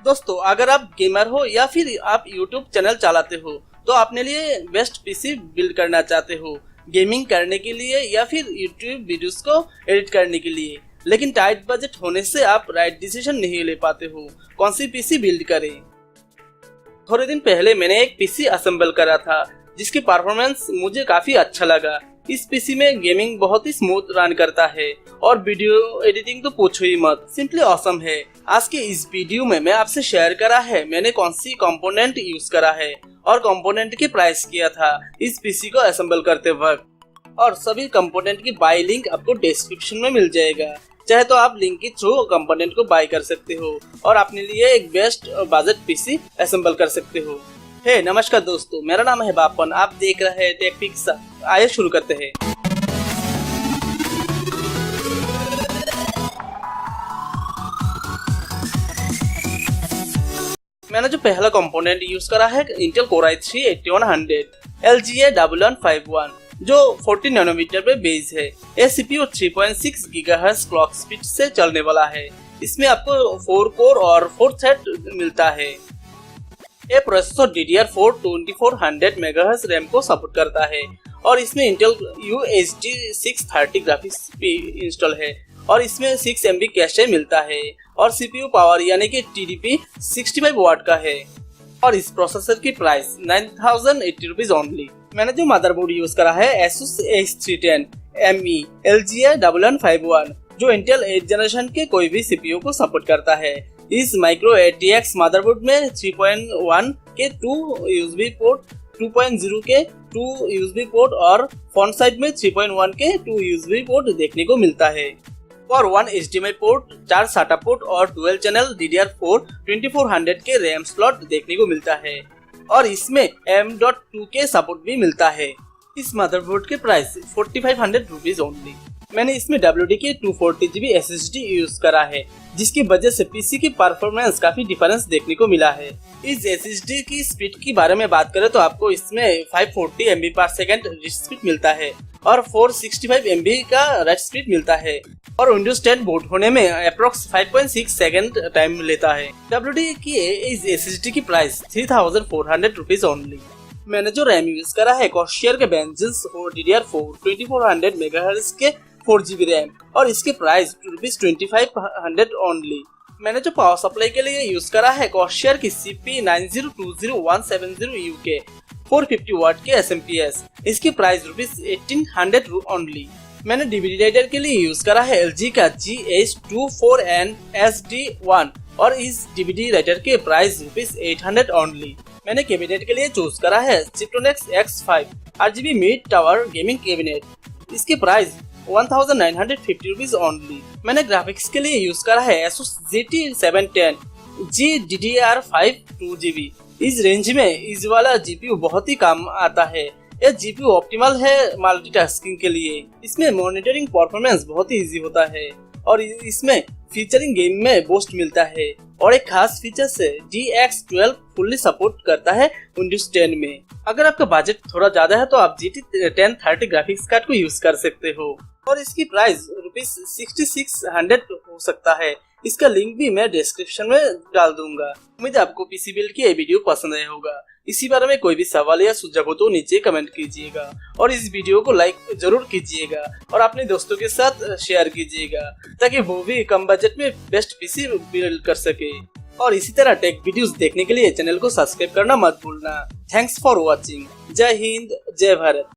दोस्तों, अगर आप गेमर हो या फिर आप यूट्यूब चैनल चलाते हो तो अपने लिए बेस्ट पीसी बिल्ड करना चाहते हो, गेमिंग करने के लिए या फिर यूट्यूब वीडियोस को एडिट करने के लिए, लेकिन टाइट बजट होने से आप राइट डिसीजन नहीं ले पाते हो कौन सी पीसी बिल्ड करें। थोड़े दिन पहले मैंने एक पीसी असेंबल करा था जिसकी परफॉर्मेंस मुझे काफी अच्छा लगा। इस पीसी में गेमिंग बहुत ही स्मूथ रन करता है और वीडियो एडिटिंग तो पूछो ही मत, सिंपली ऑसम है। आज के इस वीडियो में मैं आपसे शेयर करा है मैंने कौन सी कंपोनेंट यूज करा है और कंपोनेंट की प्राइस किया था इस पीसी को असेंबल करते वक्त, और सभी कंपोनेंट की बाय लिंक आपको डिस्क्रिप्शन में मिल जाएगा। चाहे तो आप लिंक के थ्रू कंपोनेंट को बाय कर सकते हो और अपने लिए एक बेस्ट बजट पीसी असेंबल कर सकते हो। हे नमस्कार दोस्तों, मेरा नाम है बापन, आप देख रहे हैं टेक पिक्स। आइए शुरू करते हैं। मैंने जो पहला कंपोनेंट यूज करा है इंटेल कोर i3 8100 LGA 1151 जो 14 नैनोमीटर पे बेस है। ये सीपीयू 3.6 गीगाहर्ट्ज क्लॉक स्पीड से चलने वाला है। इसमें आपको 4 कोर और 4 थ्रेड मिलता है। ये प्रोसेसर DDR4 2400 मेगाहर्ट्ज रैम को सपोर्ट करता है और इसमें इंटेल UHD 630 ग्राफिक्स भी इंस्टॉल है और इसमें 6 MB कैशे मिलता है और CPU पावर यानी कि TDP 65 वाट का है और इस प्रोसेसर की प्राइस 9080 रुपीज ओनली। मैंने जो मदरबोर्ड यूज करा है Asus A310 ME LGA 1151 जो इंटेल 8 जनरेशन के कोई भी CPU को सपोर्ट करता है। इस माइक्रो ATX मदरबोर्ड में 3.1 के 2 USB पोर्ट, 2.0 के 2 USB पोर्ट और फ्रंट साइड में 3.1 के 2 USB पोर्ट देखने को मिलता है और 1 HDMI पोर्ट, 4 SATA पोर्ट और डुअल चैनल DDR4 2400 के रैम स्लॉट देखने को मिलता है और इसमें M.2 के सपोर्ट भी मिलता है। इस मदरबोर्ड के प्राइस 4500 रुपीज ओनली। मैंने इसमें WD के 240GB SSD यूज करा है जिसकी वजह से पीसी की परफॉर्मेंस काफी डिफरेंस देखने को मिला है। इस SSD की स्पीड के बारे में बात करें तो आपको इसमें 540 MB पर सेकंड रीड स्पीड मिलता है और 465 MB का राइट स्पीड मिलता है और विंडोज 10 बूट होने में अप्रोक्स 5.6 सेकंड टाइम लेता है। WD की इस SSD की प्राइस 3400 रुपीज ओनली। मैंने जो रैम यूज करा है कॉर्सर के Vengeance DDR4 2400 मेगाहर्ट्ज के 4GB रैम और इसके प्राइस ₹2500 ओनली। मैंने जो पावर सप्लाई के लिए यूज करा है कॉर्सर की CP9020170UK 450 वाट के SMPS, इसकी प्राइस ₹1800 ओनली। मैंने DVD राइटर के लिए यूज करा है LG का GH24N SD1 और इस DVD राइटर के प्राइस ₹800 ओनली। मैंने कैबिनेट के लिए चूज करा है Ciptronex X5 RGB mid tower gaming cabinet, इसकी प्राइस 1950 रुपीज ओनली। मैंने ग्राफिक्स के लिए यूज करा है Asus GT710 GDDR5 2GB। इस रेंज में इस वाला GPU बहुत ही काम आता है। यह GPU ऑप्टिमल है मल्टीटास्किंग के लिए। इसमें मॉनिटरिंग परफॉर्मेंस बहुत ही इजी होता है और इसमें फीचरिंग गेम में बूस्ट मिलता है और एक खास फीचर से DX12 फुल्ली सपोर्ट करता है विंडोज 10 में। अगर आपका बजट थोड़ा ज्यादा है तो आप GT 1030 ग्राफिक्स कार्ड को यूज कर सकते हो और इसकी प्राइस ₹6600 हो सकता है। इसका लिंक भी मैं डिस्क्रिप्शन में डाल दूंगा। उम्मीद है आपको पीसी बिल्ड की ये वीडियो पसंद आया होगा। इसी बारे में कोई भी सवाल या सुझाव हो तो नीचे कमेंट कीजिएगा और इस वीडियो को लाइक जरूर कीजिएगा और अपने दोस्तों के साथ शेयर कीजिएगा ताकि वो भी कम बजट में बेस्ट पीसी बिल्ड कर सके। और इसी तरह टेक वीडियोस देखने के लिए चैनल को सब्सक्राइब करना मत भूलना। Thanks for watching. जय हिंद, जय भारत।